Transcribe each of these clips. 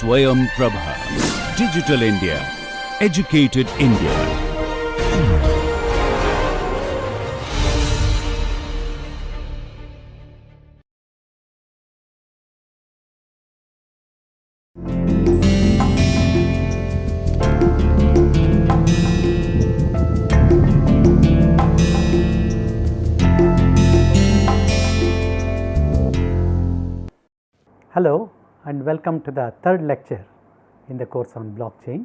Swayam Prabha. Digital India. Educated India. Hello and welcome to the third lecture in the course on blockchain.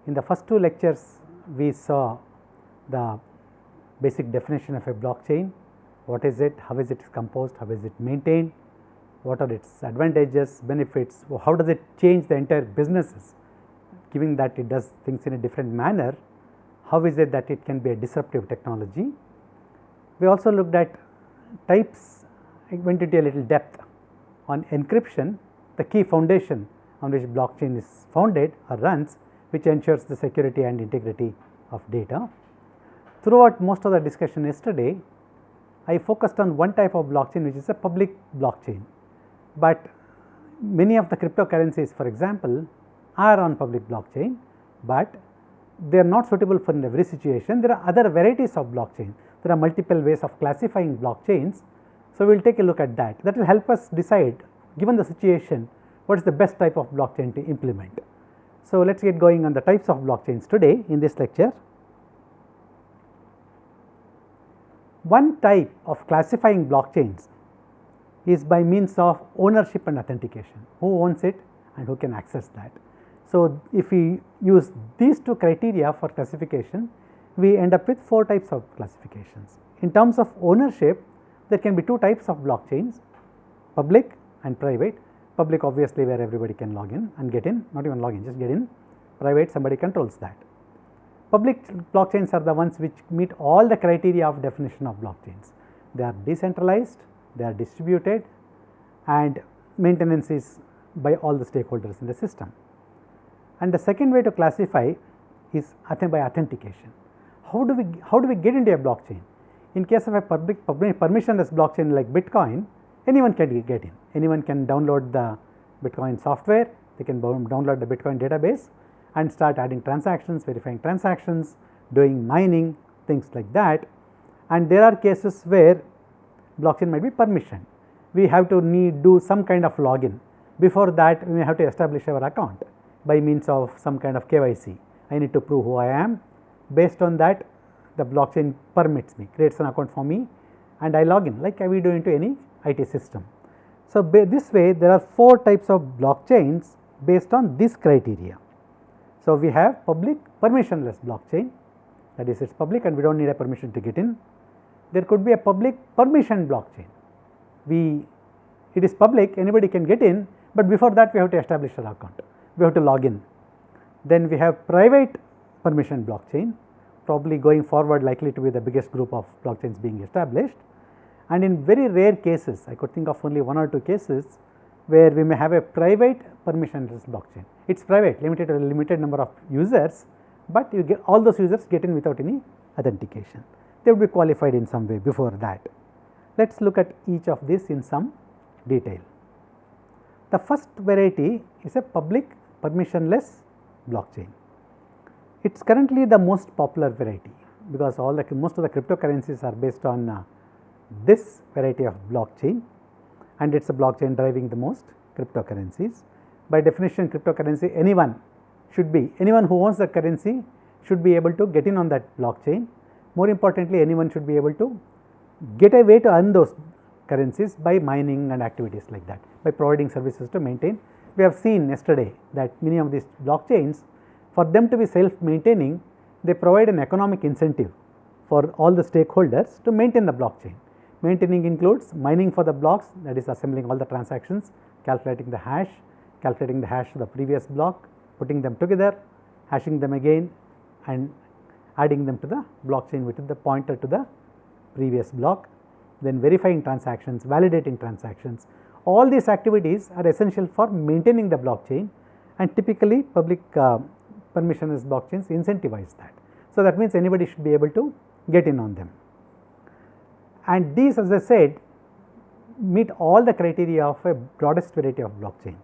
In the first two lectures we saw the basic definition of a blockchain, what is it, how is it composed, how is it maintained, what are its advantages, benefits, how does it change the entire businesses given that it does things in a different manner, how is it that it can be a disruptive technology. We also looked at types, I went into a little depth on encryption, the key foundation on which blockchain is founded or runs, which ensures the security and integrity of data. Throughout most of the discussion yesterday, I focused on one type of blockchain which is a public blockchain, but many of the cryptocurrencies, for example, are on public blockchain, but they are not suitable for in every situation. There are other varieties of blockchain. There are multiple ways of classifying blockchains. So, we will take a look at that. That will help us decide, given the situation, what is the best type of blockchain to implement. So, let us get going on the types of blockchains today in this lecture. One type of classifying blockchains is by means of ownership and authentication. Who owns it and who can access that. So, if we use these two criteria for classification, we end up with four types of classifications. In terms of ownership, there can be two types of blockchains, public and private. Public obviously where everybody can log in and get in, not even log in, just get in. Private, somebody controls that. Public blockchains are the ones which meet all the criteria of definition of blockchains. They are decentralized, they are distributed, and maintenance is by all the stakeholders in the system. And the second way to classify is by authentication. How do we get into a blockchain? In case of a public permissionless blockchain like Bitcoin, anyone can get in. Anyone can download the Bitcoin software, they can download the Bitcoin database and start adding transactions, verifying transactions, doing mining, things like that. And there are cases where blockchain might be permissioned. We have to do some kind of login. Before that, we have to establish our account by means of some kind of KYC. I need to prove who I am. Based on that, the blockchain permits me, creates an account for me, and I log in like we do into any IT system. So, this way there are four types of blockchains based on this criteria. So, we have public permissionless blockchain, that is, it is public and we do not need a permission to get in. There could be a public permission blockchain. It is public, anybody can get in, but before that we have to establish an account, we have to log in. Then we have private permission blockchain, probably going forward likely to be the biggest group of blockchains being established. And in very rare cases, I could think of only one or two cases where we may have a private permissionless blockchain. It is private, limited to a limited number of users, but you get all those users get in without any authentication. They would be qualified in some way before that. Let us look at each of these in some detail. The first variety is a public permissionless blockchain. It is currently the most popular variety because most of the cryptocurrencies are based on this variety of blockchain, and it is a blockchain driving the most cryptocurrencies. By definition, cryptocurrency, anyone who owns the currency should be able to get in on that blockchain. More importantly, anyone should be able to get a way to earn those currencies by mining and activities like that, by providing services to maintain. We have seen yesterday that many of these blockchains, for them to be self-maintaining, they provide an economic incentive for all the stakeholders to maintain the blockchain. Maintaining includes mining for the blocks, that is assembling all the transactions, calculating the hash to the previous block, putting them together, hashing them again and adding them to the blockchain with the pointer to the previous block, then verifying transactions, validating transactions. All these activities are essential for maintaining the blockchain, and typically public permissionless blockchains incentivize that. So, that means anybody should be able to get in on them. And these, as I said, meet all the criteria of a broadest variety of blockchain.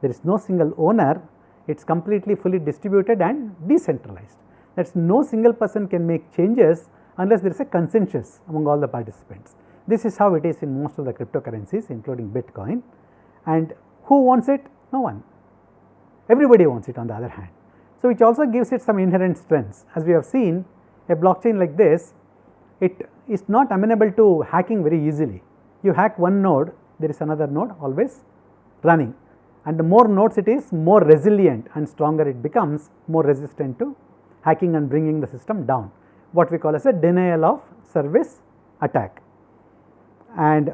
There is no single owner, it is completely fully distributed and decentralized. That is, no single person can make changes unless there is a consensus among all the participants. This is how it is in most of the cryptocurrencies, including Bitcoin. And who owns it? No one. Everybody owns it on the other hand. So, which also gives it some inherent strengths. As we have seen, a blockchain like this, it is not amenable to hacking very easily. You hack one node, there is another node always running, and the more nodes it is, more resilient and stronger it becomes, more resistant to hacking and bringing the system down, what we call as a denial of service attack. And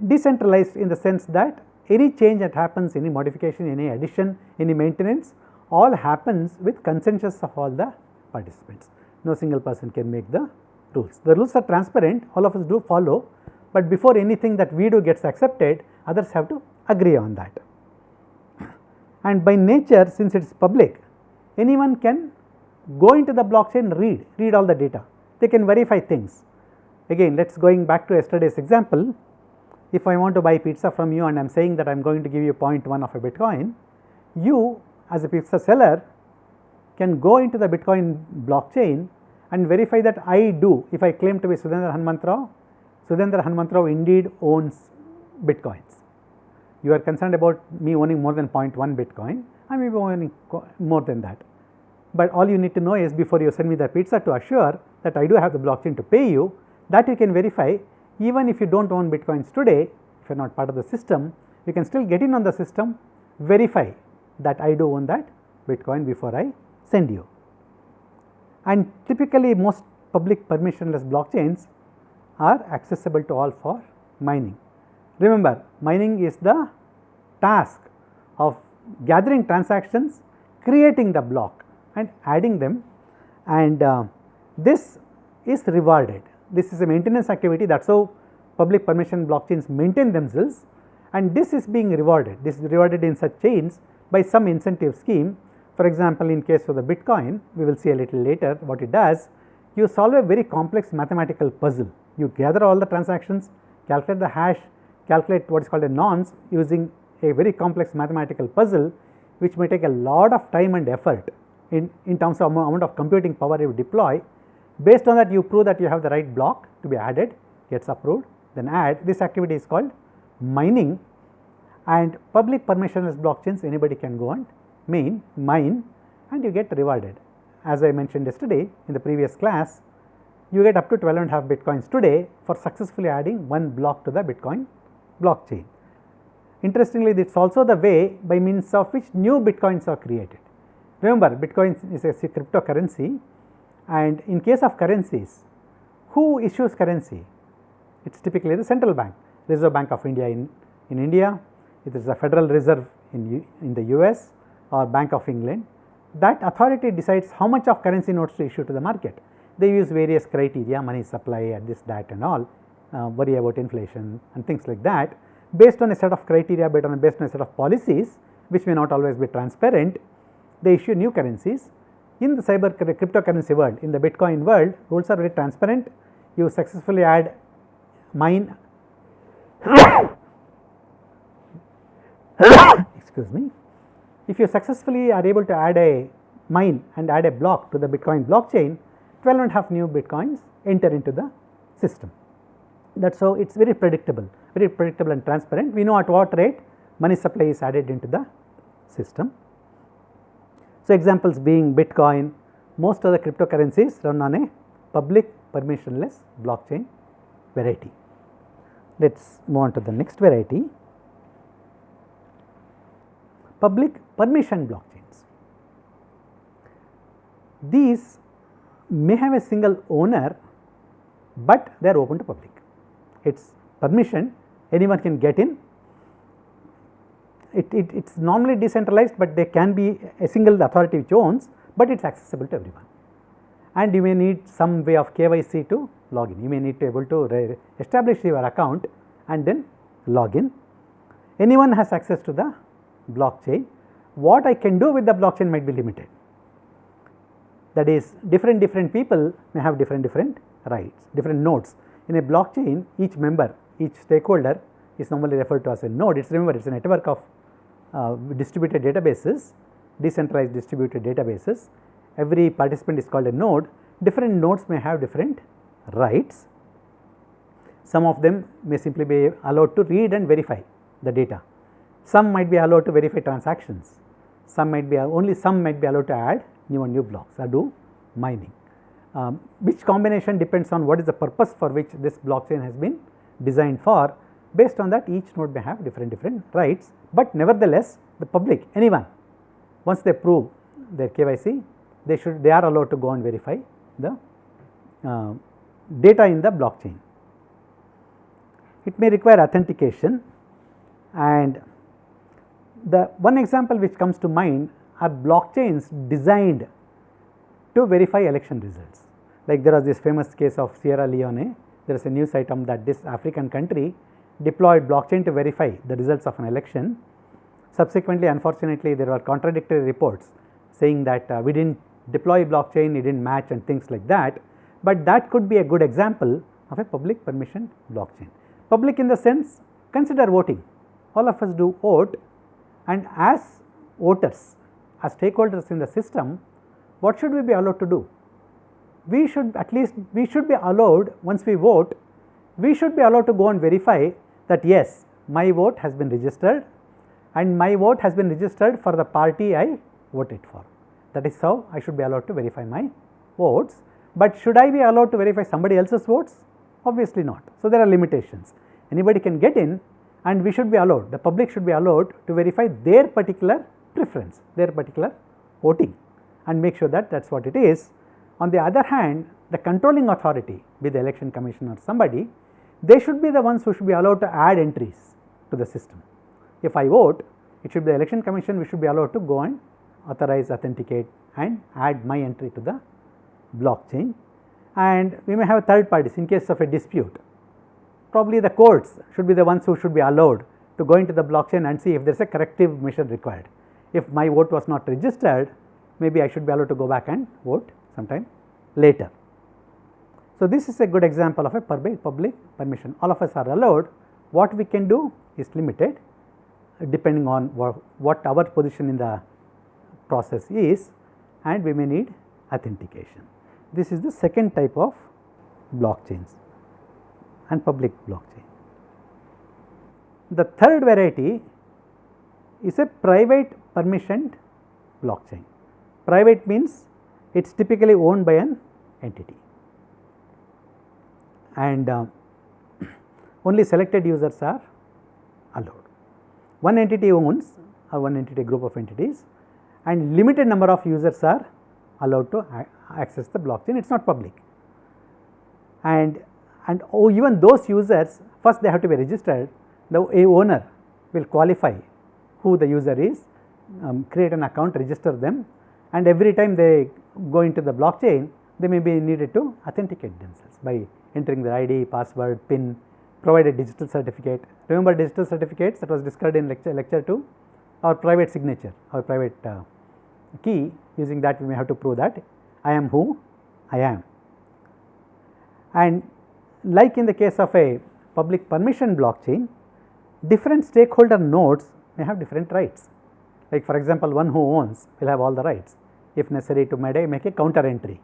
decentralized in the sense that any change that happens, any modification, any addition, any maintenance, all happens with consensus of all the participants. No single person can make the rules. The rules are transparent, all of us do follow, but before anything that we do gets accepted, others have to agree on that. And by nature, since it is public, anyone can go into the blockchain, read all the data. They can verify things. Again, let us going back to yesterday's example. If I want to buy pizza from you and I am saying that I am going to give you 0.1 of a Bitcoin, you as a pizza seller can go into the Bitcoin blockchain and verify that I do. If I claim to be Sudhendra Hanumantrao indeed owns Bitcoins. You are concerned about me owning more than 0.1 Bitcoin, I may be owning more than that. But all you need to know is, before you send me the pizza, to assure that I do have the blockchain to pay you, that you can verify. Even if you do not own Bitcoins today, if you are not part of the system, you can still get in on the system, verify that I do own that Bitcoin before I send you. And typically most public permissionless blockchains are accessible to all for mining. Remember, mining is the task of gathering transactions, creating the block and adding them, and this is rewarded. This is a maintenance activity. That is how public permission blockchains maintain themselves, and this is being rewarded. This is rewarded in such chains by some incentive scheme. For example, in case of the Bitcoin, we will see a little later what it does. You solve a very complex mathematical puzzle. You gather all the transactions, calculate the hash, calculate what is called a nonce using a very complex mathematical puzzle, which may take a lot of time and effort in terms of amount of computing power you deploy. Based on that, you prove that you have the right block to be added, gets approved, then add. This activity is called mining, and public permissionless blockchains, anybody can go and mine, and you get rewarded. As I mentioned yesterday in the previous class, you get up to 12.5 Bitcoins today for successfully adding one block to the Bitcoin blockchain. Interestingly, it is also the way by means of which new Bitcoins are created. Remember, Bitcoin is a cryptocurrency, and in case of currencies, who issues currency? It is typically the central bank, Reserve Bank of India in India, it is the Federal Reserve in the US, or Bank of England. That authority decides how much of currency notes to issue to the market. They use various criteria, money supply and this, that and all, worry about inflation and things like that. Based on a set of criteria, based on a set of policies, which may not always be transparent, they issue new currencies. In the cryptocurrency world, in the Bitcoin world, rules are very transparent. You successfully add mine excuse me. If you successfully are able to add a mine and add a block to the Bitcoin blockchain, 12.5 new Bitcoins enter into the system. That is how it is very predictable and transparent. We know at what rate money supply is added into the system. So, examples being Bitcoin, most of the cryptocurrencies run on a public permissionless blockchain variety. Let us move on to the next variety, public permission blockchains. These may have a single owner, but they are open to public. It is permission, anyone can get in. It is normally decentralized, but there can be a single authority which owns, but it is accessible to everyone. And you may need some way of KYC to log in. You may need to be able to establish your account and then log in. Anyone has access to the blockchain. What I can do with the blockchain might be limited. That is, different people may have different rights, different nodes. In a blockchain, each member, each stakeholder is normally referred to as a node. Remember, it is a network of distributed databases, decentralized distributed databases. Every participant is called a node. Different nodes may have different rights. Some of them may simply be allowed to read and verify the data. Some might be allowed to verify transactions. Some might be only some might be allowed to add new blocks or do mining. Which combination depends on what is the purpose for which this blockchain has been designed for. Based on that, each node may have different rights, but nevertheless the public, anyone, once they prove their KYC, they are allowed to go and verify the data in the blockchain. It may require authentication, and the one example which comes to mind are blockchains designed to verify election results. Like there was this famous case of Sierra Leone. There is a news item that this African country deployed blockchain to verify the results of an election. Subsequently, unfortunately, there were contradictory reports saying that we didn't deploy blockchain, it didn't match and things like that, but that could be a good example of a public permissioned blockchain. Public in the sense, consider voting. All of us do vote, and as voters, as stakeholders in the system, what should we be allowed to do? We should be allowed, once we vote, we should be allowed to go and verify that yes, my vote has been registered and my vote has been registered for the party I voted for. That is how I should be allowed to verify my votes. But should I be allowed to verify somebody else's votes? Obviously not. So, there are limitations. Anybody can get in, and we should be allowed, the public should be allowed to verify their particular preference, their particular voting, and make sure that that is what it is. On the other hand, the controlling authority, be the election commission or somebody, they should be the ones who should be allowed to add entries to the system. If I vote, it should be the election commission, we should be allowed to go and authorize, authenticate and add my entry to the blockchain. And we may have third parties in case of a dispute. Probably the courts should be the ones who should be allowed to go into the blockchain and see if there is a corrective measure required. If my vote was not registered, maybe I should be allowed to go back and vote sometime later. So, this is a good example of a public permission. All of us are allowed. What we can do is limited depending on what our position in the process is, and we may need authentication. This is the second type of blockchains and public blockchain. The third variety is a private permissioned blockchain. Private means it is typically owned by an entity, and only selected users are allowed. One entity owns, or one entity group of entities, and limited number of users are allowed to access the blockchain. It is not public, and even those users, first they have to be registered. The owner will qualify who the user is, create an account, register them, and every time they go into the blockchain, they may be needed to authenticate themselves by entering their ID, password, PIN, provide a digital certificate. Remember digital certificates that was discussed in lecture 2, or private signature, or private key. Using that we may have to prove that I am who I am. And like in the case of a public permission blockchain, different stakeholder nodes may have different rights. Like for example, one who owns will have all the rights, if necessary to make a counter entry,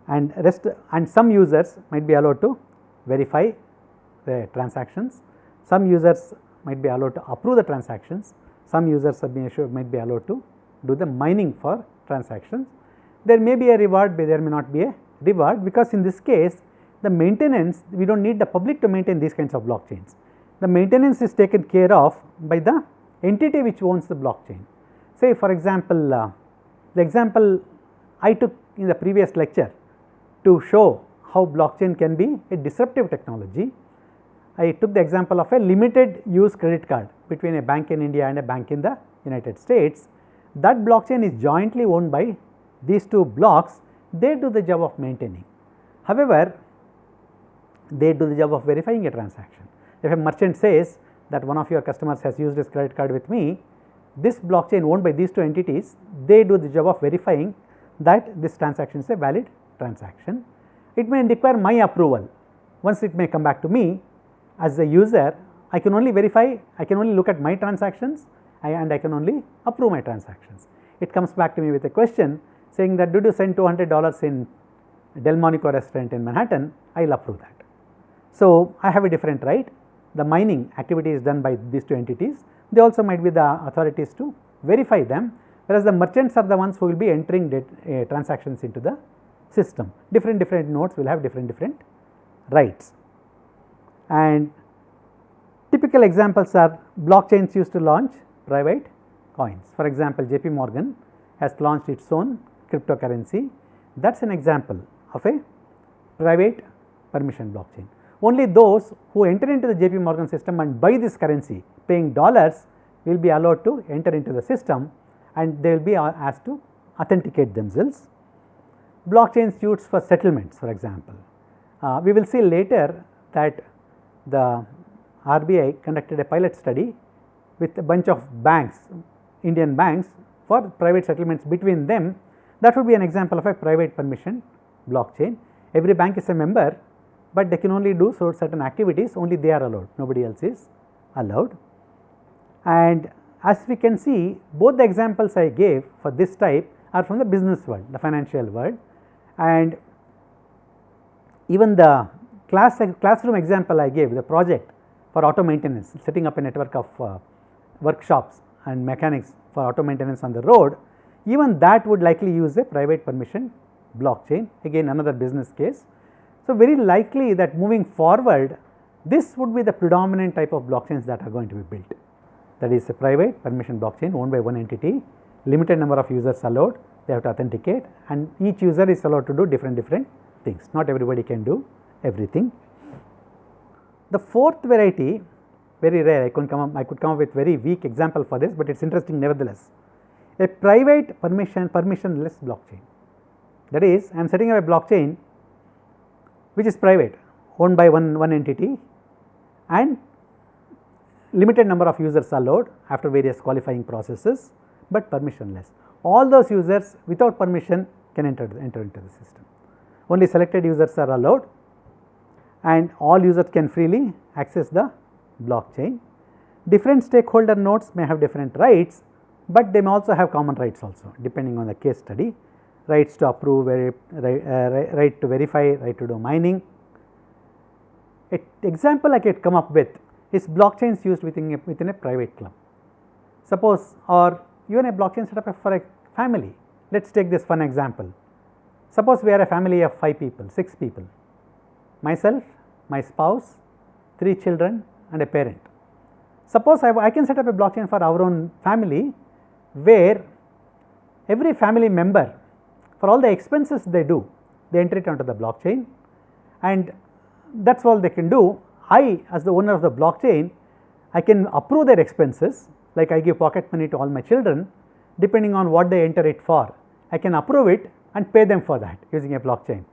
and some users might be allowed to verify the transactions, some users might be allowed to approve the transactions, some users might be allowed to do the mining for transactions. There may be a reward, but there may not be a reward, because in this case the maintenance, we do not need the public to maintain these kinds of blockchains. The maintenance is taken care of by the entity which owns the blockchain. Say for example, the example I took in the previous lecture to show how blockchain can be a disruptive technology. I took the example of a limited use credit card between a bank in India and a bank in the United States. That blockchain is jointly owned by these two blocks. They do the job of maintaining. However, they do the job of verifying a transaction. If a merchant says that one of your customers has used his credit card with me, this blockchain owned by these two entities, they do the job of verifying that this transaction is a valid transaction. It may require my approval. Once it may come back to me, as a user, I can only verify, I can only look at my transactions and I can only approve my transactions. It comes back to me with a question saying that did you send $200 in Delmonico restaurant in Manhattan, I will approve that. So, I have a different right. The mining activity is done by these two entities, they also might be the authorities to verify them, whereas the merchants are the ones who will be entering transactions into the system. Different nodes will have different rights. And typical examples are blockchains used to launch private coins. For example, JP Morgan has launched its own cryptocurrency. That is an example of a private permission blockchain. Only those who enter into the JP Morgan system and buy this currency paying dollars will be allowed to enter into the system, and they will be asked to authenticate themselves. Blockchains used for settlements, for example. We will see later that the RBI conducted a pilot study with a bunch of banks, Indian banks, for private settlements between them. That would be an example of a private permission blockchain. Every bank is a member, but they can only do certain activities, only they are allowed, nobody else is allowed. And as we can see, both the examples I gave for this type are from the business world, the financial world, and even the classroom example I gave, the project for auto maintenance, setting up a network of workshops and mechanics for auto maintenance on the road, even that would likely use a private permission blockchain, again another business case. So, very likely that moving forward, this would be the predominant type of blockchains that are going to be built. That is a private permission blockchain owned by one entity, limited number of users allowed, they have to authenticate, and each user is allowed to do different things. Not everybody can do everything. The fourth variety, very rare, I could come up with very weak example for this, but it is interesting nevertheless. A private permissionless blockchain. That is, I am setting up a blockchain which is private, owned by one entity, and limited number of users allowed after various qualifying processes, but permissionless. All those users without permission can enter into the system. Only selected users are allowed, and all users can freely access the blockchain. Different stakeholder nodes may have different rights, but they may also have common rights also, depending on the case study. Rights to approve, right to verify, right to do mining. An example I could come up with is blockchains used within a private club. Suppose, or even a blockchain set up for a family. Let us take this fun example. Suppose we are a family of 5 people, 6 people, myself, my spouse, 3 children and a parent. Suppose I can set up a blockchain for our own family, where every family member, for all the expenses they do, they enter it onto the blockchain, and that is all they can do. I, as the owner of the blockchain, I can approve their expenses, like I give pocket money to all my children, depending on what they enter it for. I can approve it and pay them for that using a blockchain.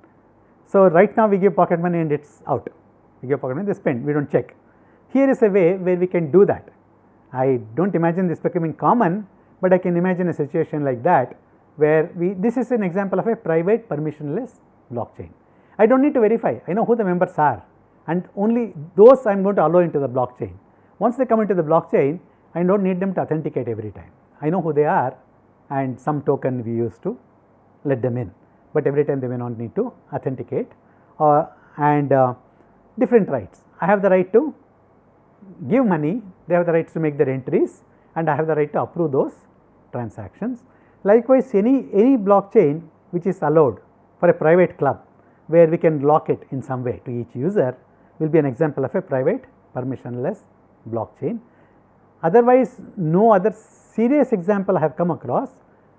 So, right now we give pocket money and it is out, we give pocket money, they spend, we do not check. Here is a way where we can do that. I do not imagine this becoming common, but I can imagine a situation like that, where this is an example of a private permissionless blockchain. I do not need to verify, I know who the members are, and only those I am going to allow into the blockchain. Once they come into the blockchain, I do not need them to authenticate every time. I know who they are, and some token we use to let them in, but every time they may not need to authenticate, and different rights. I have the right to give money, they have the rights to make their entries, and I have the right to approve those transactions. Likewise, any blockchain which is allowed for a private club, where we can lock it in some way to each user, will be an example of a private permissionless blockchain. Otherwise, no other serious example I have come across,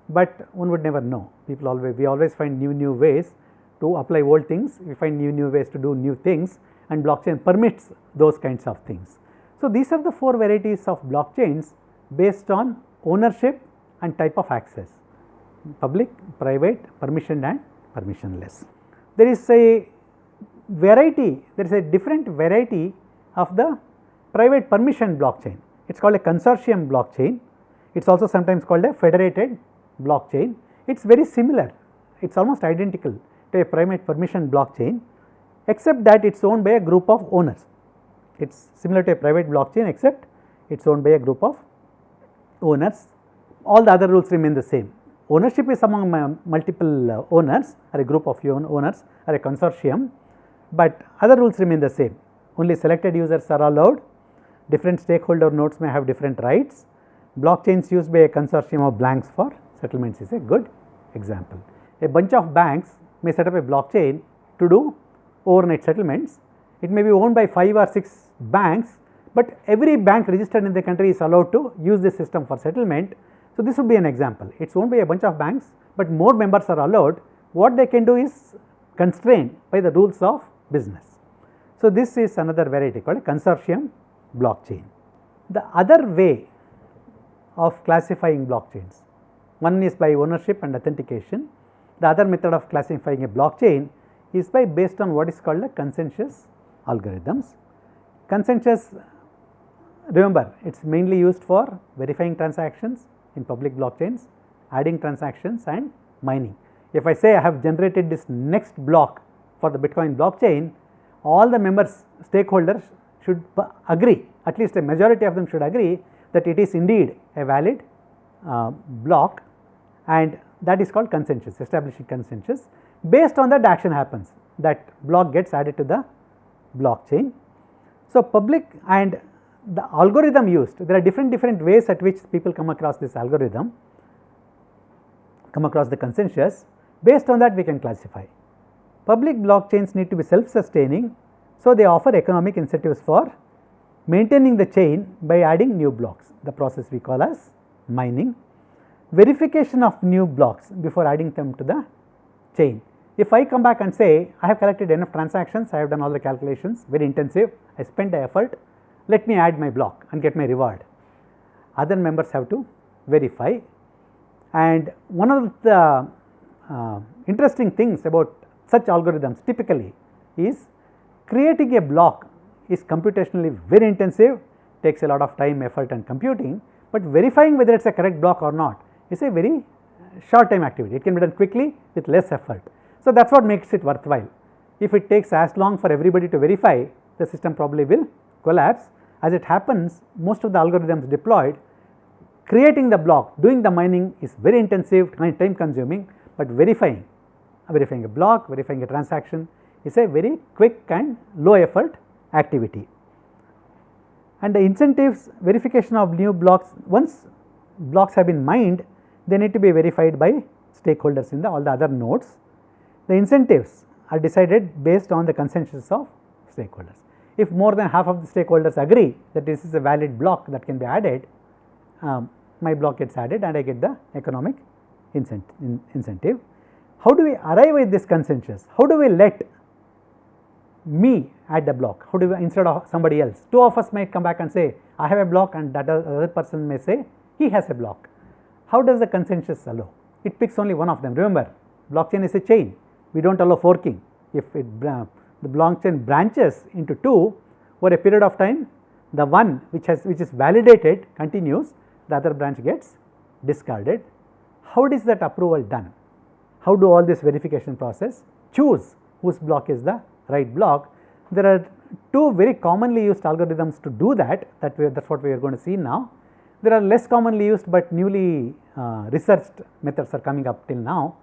but one would never know. We always find new ways to apply old things, we find new ways to do new things, and blockchain permits those kinds of things. So, these are the 4 varieties of blockchains based on ownership and type of access: public, private, permissioned and permissionless. There is a different variety of the private permission blockchain. It is called a consortium blockchain. It is also sometimes called a federated blockchain. It is very similar, it is almost identical to a private permission blockchain, except that it is owned by a group of owners. It is similar to a private blockchain, except it is owned by a group of owners. All the other rules remain the same. Ownership is among multiple owners or a group of owners or a consortium, but other rules remain the same. Only selected users are allowed. Different stakeholder nodes may have different rights. Blockchains used by a consortium of banks for settlements is a good example. A bunch of banks may set up a blockchain to do overnight settlements. It may be owned by 5 or 6 banks, but every bank registered in the country is allowed to use this system for settlement. So, this would be an example. It is owned by a bunch of banks, but more members are allowed. What they can do is constrained by the rules of business. So, this is another variety called a consortium blockchain. The other way of classifying blockchains, one is by ownership and authentication. The other method of classifying a blockchain is by based on what is called a consensus algorithms. Consensus, remember, it is mainly used for verifying transactions in public blockchains, adding transactions and mining. If I say I have generated this next block for the Bitcoin blockchain, all the members, stakeholders should agree, at least a majority of them should agree that it is indeed a valid block, and that is called consensus, establishing consensus. Based on that, action happens, that block gets added to the blockchain. So, public and the algorithm used, there are different ways at which people come across this algorithm, come across the consensus. Based on that, we can classify. Public blockchains need to be self-sustaining, so they offer economic incentives for maintaining the chain by adding new blocks. The process we call as mining. Verification of new blocks before adding them to the chain. If I come back and say I have collected enough transactions, I have done all the calculations, very intensive, I spent the effort, let me add my block and get my reward. Other members have to verify, and one of the interesting things about such algorithms typically is creating a block is computationally very intensive, takes a lot of time, effort and computing, but verifying whether it is a correct block or not is a very short time activity. It can be done quickly with less effort. So, that is what makes it worthwhile. If it takes as long for everybody to verify, the system probably will collapse. As it happens, most of the algorithms deployed, creating the block, doing the mining is very intensive, time consuming, but verifying a block, verifying a transaction is a very quick and low effort activity. And the incentives, verification of new blocks, once blocks have been mined, they need to be verified by stakeholders in all the other nodes. The incentives are decided based on the consensus of stakeholders. If more than half of the stakeholders agree that this is a valid block that can be added, my block gets added and I get the economic incentive. How do we arrive at this consensus? How do we let me add the block? How do we, instead of somebody else? Two of us might come back and say I have a block, and that other person may say he has a block. How does the consensus allow? It picks only one of them. Remember, blockchain is a chain. We do not allow forking. If the blockchain branches into two over a period of time, the one which is validated continues, the other branch gets discarded. How is that approval done? How do all this verification process choose whose block is the right block? There are two very commonly used algorithms to do that. That is what we are going to see now. There are less commonly used but newly researched methods are coming up till now,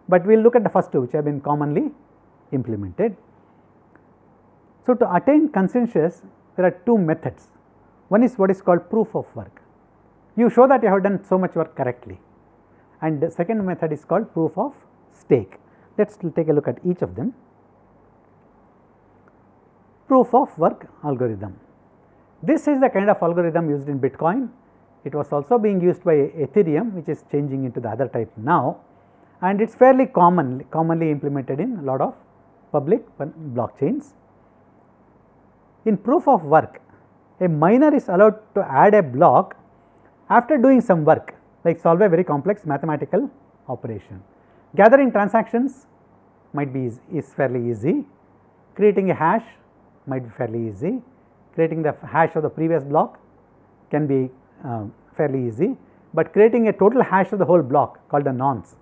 but we will look at the first two which have been commonly implemented. So, to attain consensus, there are two methods. One is what is called proof of work. You show that you have done so much work correctly, and the second method is called proof of stake. Let us take a look at each of them. Proof of work algorithm. This is the kind of algorithm used in Bitcoin. It was also being used by Ethereum, which is changing into the other type now, and it is fairly commonly implemented in a lot of public blockchains. In proof of work, a miner is allowed to add a block after doing some work, like solve a very complex mathematical operation. Gathering transactions might be is fairly easy. Creating a hash might be fairly easy. Creating the hash of the previous block can be fairly easy, but creating a total hash of the whole block called the nonce,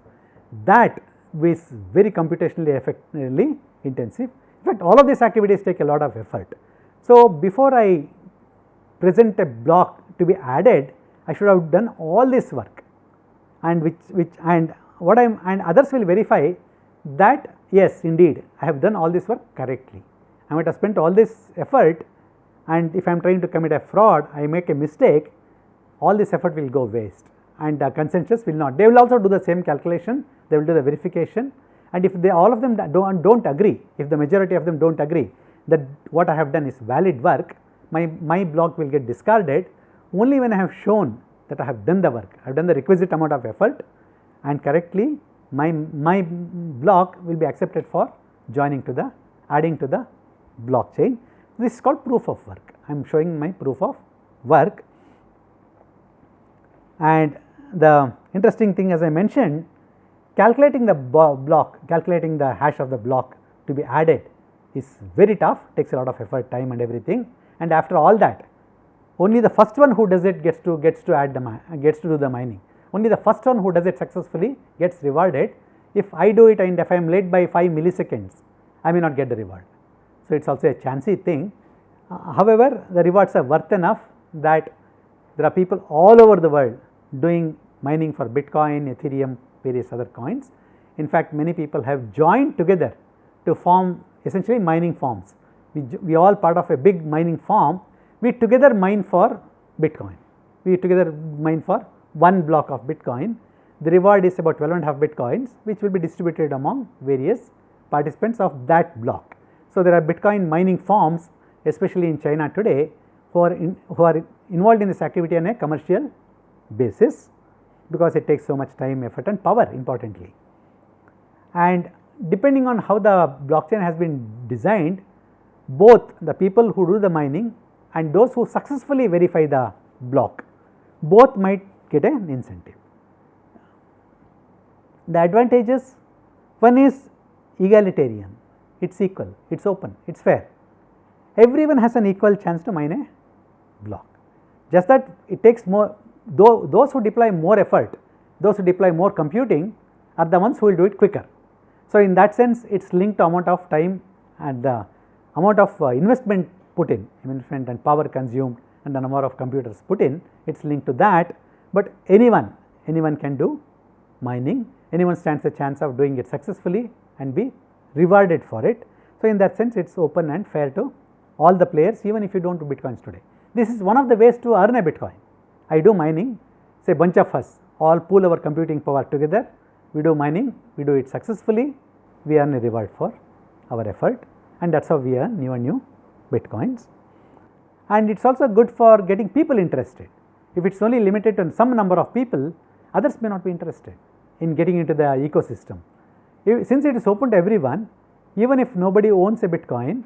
that is very computationally effectively intensive. In fact, all of these activities take a lot of effort. So, before I present a block to be added, I should have done all this work, and what I am, and others will verify that yes, indeed I have done all this work correctly. I might have spent all this effort, and if I am trying to commit a fraud, I make a mistake, all this effort will go waste, and the consensus will not. They will also do the same calculation, they will do the verification, and if they all of them do not agree, if the majority of them do not agree that what I have done is valid work, my block will get discarded only when I have shown that I have done the work, I have done the requisite amount of effort, and correctly my block will be accepted for joining to the adding to the blockchain. This is called proof of work. I am showing my proof of work, and the interesting thing, as I mentioned, calculating the block, calculating the hash of the block to be added is very tough, takes a lot of effort, time and everything, and after all that only the first one who does it gets to do the mining. Only the first one who does it successfully gets rewarded. If I do it and if I am late by 5 milliseconds, I may not get the reward. So, it is also a chancy thing. However, the rewards are worth enough that there are people all over the world doing mining for Bitcoin, Ethereum, various other coins. In fact, many people have joined together to form essentially mining farms. We all part of a big mining farm. We together mine for Bitcoin. We together mine for one block of Bitcoin. The reward is about 12.5 Bitcoins, which will be distributed among various participants of that block. So, there are Bitcoin mining farms, especially in China today, who are involved in this activity on a commercial basis, because it takes so much time, effort and power importantly. And depending on how the blockchain has been designed, both the people who do the mining and those who successfully verify the block, both might get an incentive. The advantages, one is egalitarian, it is equal, it is open, it is fair. Everyone has an equal chance to mine a block, just that it takes more, those who deploy more effort, those who deploy more computing are the ones who will do it quicker. So, in that sense it is linked to amount of time and the amount of investment put in, investment and power consumed and the number of computers put in, it is linked to that. But anyone can do mining, anyone stands a chance of doing it successfully and be rewarded for it. So, in that sense it is open and fair to all the players, even if you do not do Bitcoins today. This is one of the ways to earn a Bitcoin. I do mining, say bunch of us all pool our computing power together, we do mining, we do it successfully, we earn a reward for our effort, and that is how we earn new Bitcoins. And it is also good for getting people interested. If it is only limited to some number of people, others may not be interested in getting into the ecosystem. Since it is open to everyone, even if nobody owns a Bitcoin,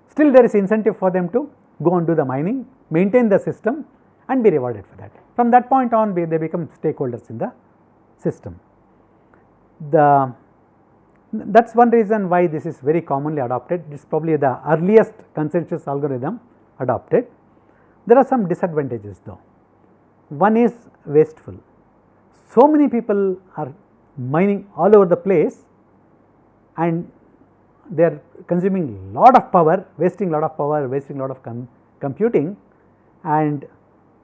still there is incentive for them to go and do the mining, maintain the system and be rewarded for that. From that point on, they become stakeholders in the system. That is one reason why this is very commonly adopted. It is probably the earliest consensus algorithm adopted. There are some disadvantages though. One is wasteful. So many people are mining all over the place and they are consuming lot of power, wasting lot of power, wasting lot of computing. And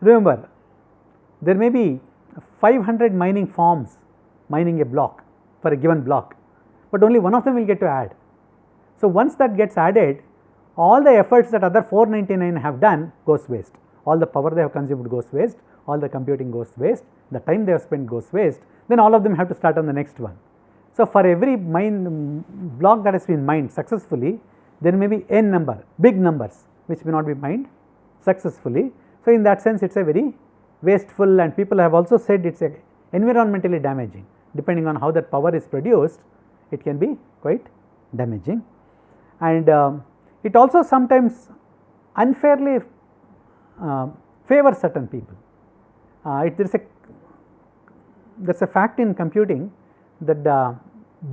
remember, there may be 500 mining farms mining a block for a given block, but only one of them will get to add. So, once that gets added, all the efforts that other 499 have done goes waste, all the power they have consumed goes waste, all the computing goes waste, the time they have spent goes waste, then all of them have to start on the next one. So, for every block that has been mined successfully, there may be n number, big numbers which may not be mined successfully. So, in that sense it is a very wasteful, and people have also said it is environmentally damaging. Depending on how that power is produced, it can be quite damaging, and it also sometimes unfairly favors certain people. There is a fact in computing that the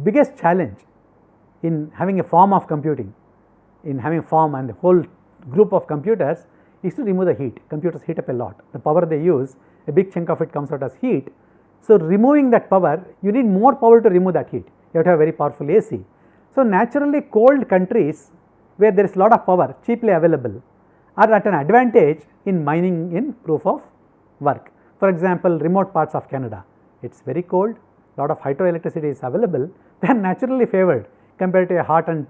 biggest challenge in having a form of computing, in having a form and a whole group of computers, is to remove the heat. Computers heat up a lot. The power they use, a big chunk of it comes out as heat. So, removing that power, you need more power to remove that heat. You have to have very powerful AC. So, naturally cold countries where there is lot of power cheaply available, are at an advantage in mining in proof of work. For example, remote parts of Canada, it is very cold, lot of hydroelectricity is available, they are naturally favored compared to a hot and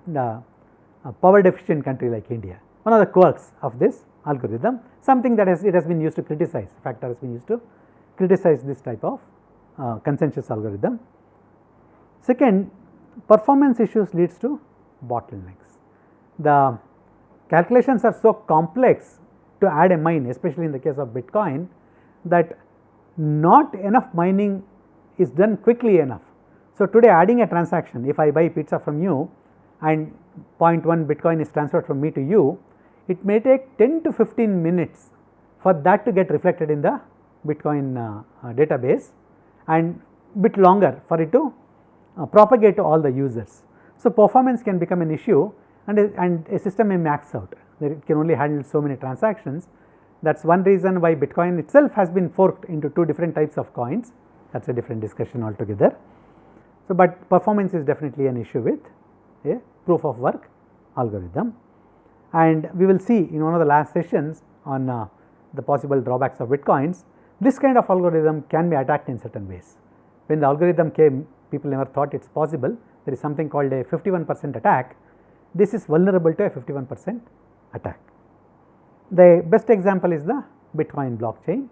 power deficient country like India. One of the quirks of this algorithm, something that it has been used to criticize, factor has been used to criticize this type of consensus algorithm. Second, performance issues leads to bottlenecks. The calculations are so complex to add a mine, especially in the case of Bitcoin, that not enough mining is done quickly enough. So, today adding a transaction, if I buy pizza from you and 0.1 Bitcoin is transferred from me to you, it may take 10 to 15 minutes for that to get reflected in the Bitcoin database, and bit longer for it to propagate to all the users. So, performance can become an issue, and a system may max out, that it can only handle so many transactions. That is one reason why Bitcoin itself has been forked into two different types of coins, that is a different discussion altogether. So, but performance is definitely an issue with a proof of work algorithm, and we will see in one of the last sessions on the possible drawbacks of Bitcoins. This kind of algorithm can be attacked in certain ways. When the algorithm came, people never thought it is possible. There is something called a 51% attack. This is vulnerable to a 51% attack. The best example is the Bitcoin blockchain,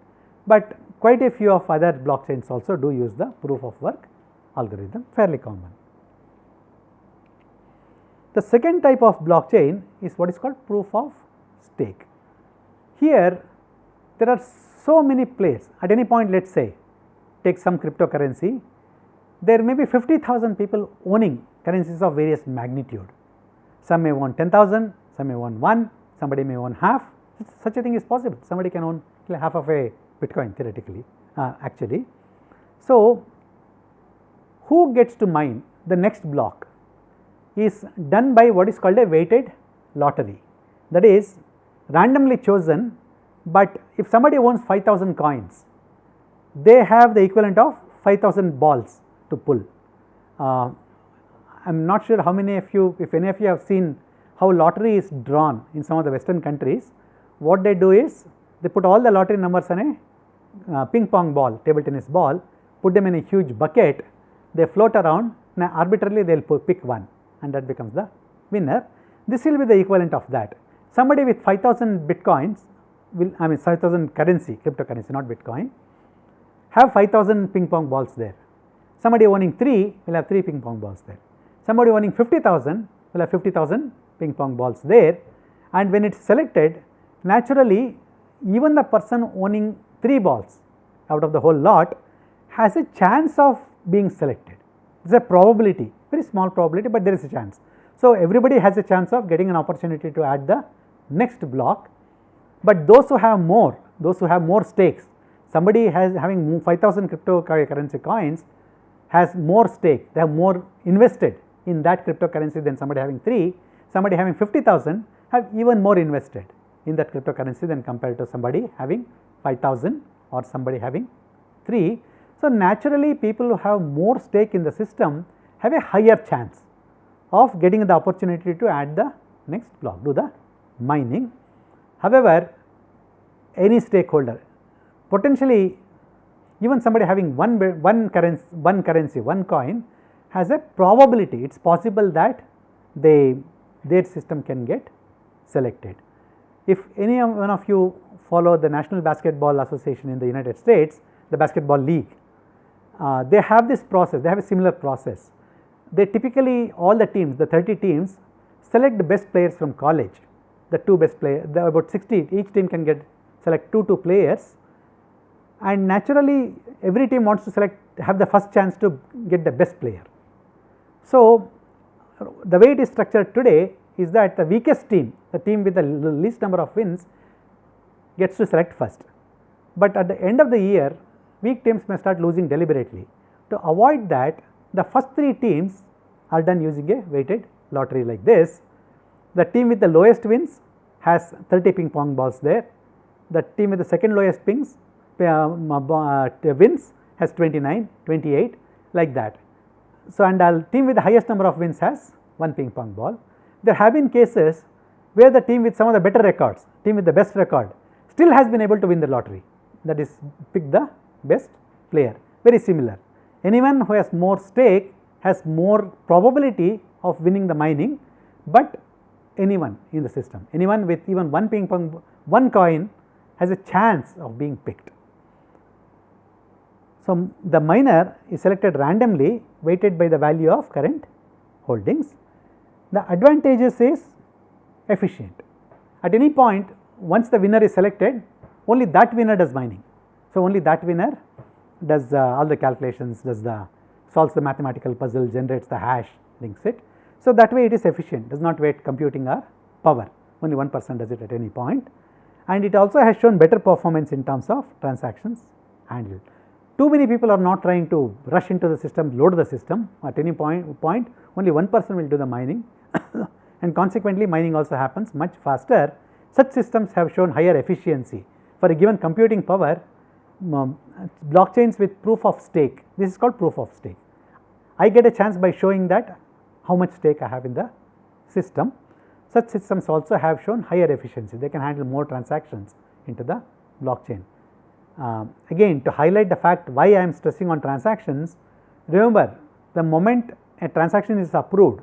but quite a few of other blockchains also do use the proof of work algorithm, fairly common. The second type of blockchain is what is called proof of stake. Here there are so many players. At any point, let us say, take some cryptocurrency, there may be 50,000 people owning currencies of various magnitude. Some may own 10,000, some may own 1, somebody may own half. Such a thing is possible. Somebody can own half of a Bitcoin theoretically, actually. So, who gets to mine the next block is done by what is called a weighted lottery. That is randomly chosen, but if somebody owns 5,000 coins, they have the equivalent of 5,000 balls to pull. I am not sure how many of you, if any of you have seen how lottery is drawn in some of the western countries. What they do is they put all the lottery numbers on a ping pong ball, table tennis ball, put them in a huge bucket, they float around, and arbitrarily they will pick one, and that becomes the winner. This will be the equivalent of that. Somebody with 5,000 Bitcoins will, 5,000 currency, cryptocurrency, not Bitcoin, have 5,000 ping pong balls there. Somebody owning 3 will have 3 ping pong balls there. Somebody owning 50,000 will have 50,000 ping pong balls there, and when it is selected, naturally even the person owning 3 balls out of the whole lot has a chance of being selected. It is a probability, very small probability, but there is a chance. So, everybody has a chance of getting an opportunity to add the next block, but those who have more, stakes, somebody having 5,000 cryptocurrency coins has more stake, they have more invested in that cryptocurrency than somebody having 3. Somebody having 50,000 have even more invested in that cryptocurrency than compared to somebody having 5,000 or somebody having 3. So, naturally people who have more stake in the system have a higher chance of getting the opportunity to add the next block, do the mining. However, any stakeholder, potentially even somebody having one currency, one coin has a probability, it is possible that their system can get selected. If any one of you follow the National Basketball Association in the United States, the basketball league, they have this process, they have a similar process. They typically, all the teams, the 30 teams select the best players from college, the 2 best players, there are about 60, each team can select 2 players, and naturally every team wants to have the first chance to get the best player. So, the way it is structured today is that the weakest team, the team with the least number of wins, gets to select first, but at the end of the year weak teams may start losing deliberately. To avoid that, the first 3 teams are done using a weighted lottery like this. The team with the lowest wins has 30 ping pong balls there, the team with the second lowest wins has 29, 28, like that. So, and the team with the highest number of wins has 1 ping pong ball. There have been cases where the team with some of the better records, team with the best record still has been able to win the lottery, that is pick the best player. Very similar, anyone who has more stake has more probability of winning the mining, but anyone in the system, anyone with even one ping pong, one coin has a chance of being picked. So, the miner is selected randomly weighted by the value of current holdings. The advantages is efficient. At any point once the winner is selected, only that winner does mining. So, only that winner does all the calculations, solves the mathematical puzzle, generates the hash, links it. So, that way it is efficient, does not wait computing or power, only one person does it at any point, and it also has shown better performance in terms of transactions handled. Too many people are not trying to rush into the system, load the system. At any point only one person will do the mining and consequently mining also happens much faster. Such systems have shown higher efficiency for a given computing power. Blockchains with proof of stake, this is called proof of stake. I get a chance by showing that how much stake I have in the system. Such systems also have shown higher efficiency, they can handle more transactions into the blockchain. Again, to highlight the fact why I am stressing on transactions, remember the moment a transaction is approved,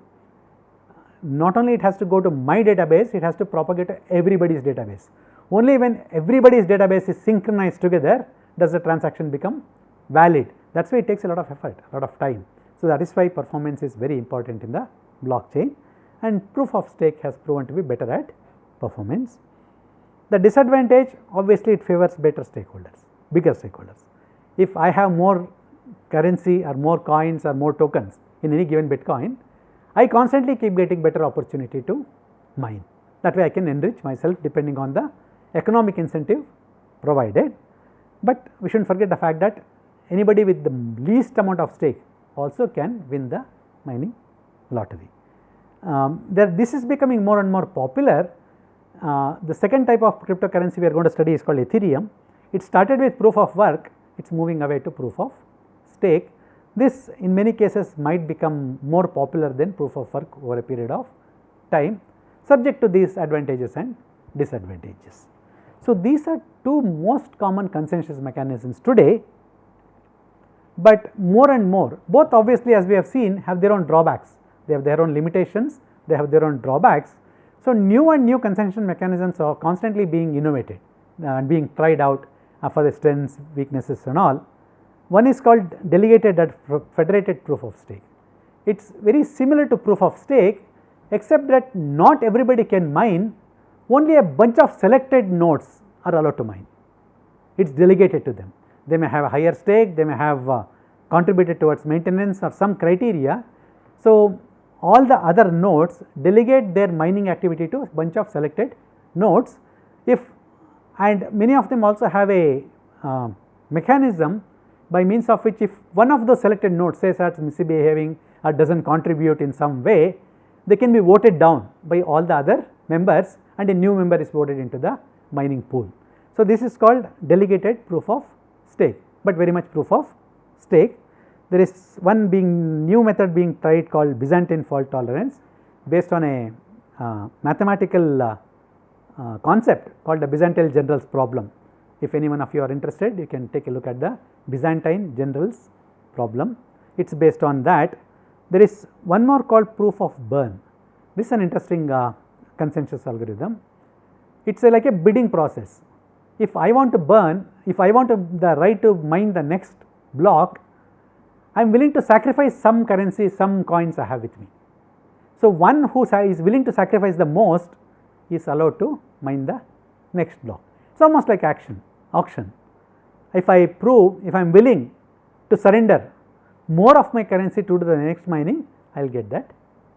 not only it has to go to my database, it has to propagate to everybody's database. Only when everybody's database is synchronized together does the transaction become valid. That is why it takes a lot of effort, a lot of time. So, that is why performance is very important in the blockchain, and proof of stake has proven to be better at performance. The disadvantage, obviously it favors better stakeholders, bigger stakeholders. If I have more currency or more coins or more tokens in any given Bitcoin, I constantly keep getting better opportunity to mine. That way I can enrich myself depending on the economic incentive provided, but we should not forget the fact that anybody with the least amount of stake also can win the mining lottery. This is becoming more and more popular. The second type of cryptocurrency we are going to study is called Ethereum. It started with proof of work, it is moving away to proof of stake. This in many cases might become more popular than proof of work over a period of time, subject to these advantages and disadvantages. So, these are two most common consensus mechanisms today, but more and more, both obviously as we have seen have their own drawbacks, they have their own limitations, they have their own drawbacks. So, new and new consensus mechanisms are constantly being innovated and being tried out for the strengths, weaknesses and all. One is called delegated and federated proof of stake. It is very similar to proof of stake, except that not everybody can mine, only a bunch of selected nodes are allowed to mine. It is delegated to them. They may have a higher stake, they may have contributed towards maintenance or some criteria. So, all the other nodes delegate their mining activity to a bunch of selected nodes. And many of them also have a mechanism by means of which if one of those selected nodes says that is misbehaving or does not contribute in some way, they can be voted down by all the other members and a new member is voted into the mining pool. So, this is called delegated proof of stake, but very much proof of stake. There is one new method being tried called Byzantine fault tolerance, based on a mathematical concept called the Byzantine generals problem. If any one of you are interested, you can take a look at the Byzantine generals problem. It is based on that. There is one more called proof of burn. This is an interesting consensus algorithm. It is like a bidding process. If I want to burn, if I want the right to mine the next block, I am willing to sacrifice some currency, some coins I have with me. So, one who is willing to sacrifice the most is allowed to mine the next block. It is almost like auction. If I am willing to surrender more of my currency to the next mining, I will get that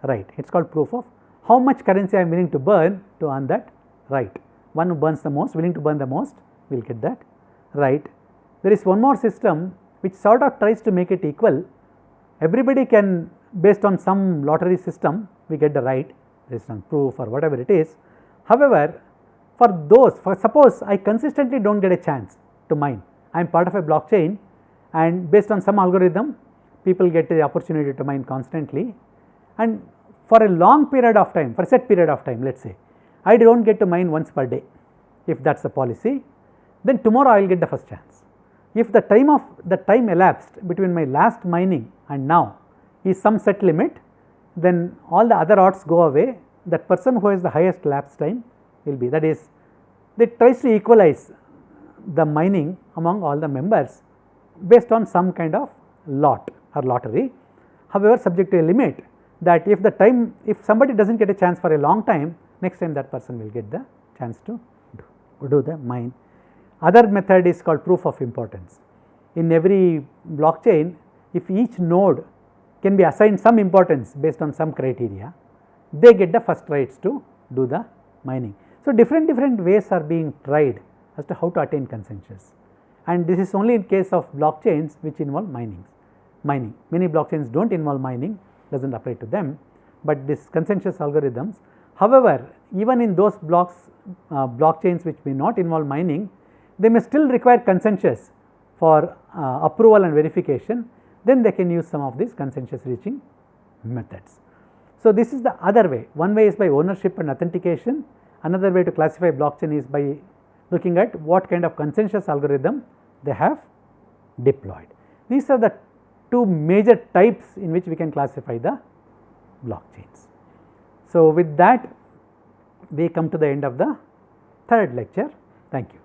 right. It is called proof of how much currency I am willing to burn to earn that right. One who burns the most, willing to burn the most, will get that right. There is one more system which sort of tries to make it equal. Everybody can, based on some lottery system, we get the right based on proof or whatever it is. However, for suppose I consistently do not get a chance to mine, I am part of a blockchain and based on some algorithm people get the opportunity to mine constantly, and for a long period of time, for a set period of time, let us say I do not get to mine once per day. If that is the policy, then tomorrow I will get the first chance. If the time elapsed between my last mining and now is some set limit, then all the other odds go away. That person who has the highest lapse time will be, that is, they tries to equalize the mining among all the members based on some kind of lot or lottery. However, subject to a limit that if somebody does not get a chance for a long time, next time that person will get the chance to do the mine. Other method is called proof of importance. In every blockchain, if each node can be assigned some importance based on some criteria, they get the first rights to do the mining. So, different ways are being tried as to how to attain consensus, and this is only in case of blockchains which involve mining. Many blockchains do not involve mining, does not apply to them, but this consensus algorithms. However, even in those blockchains which may not involve mining, they may still require consensus for approval and verification, then they can use some of these consensus reaching methods. So, this is the other way. One way is by ownership and authentication, another way to classify blockchain is by looking at what kind of consensus algorithm they have deployed. These are the two major types in which we can classify the blockchains. So, with that we come to the end of the third lecture. Thank you.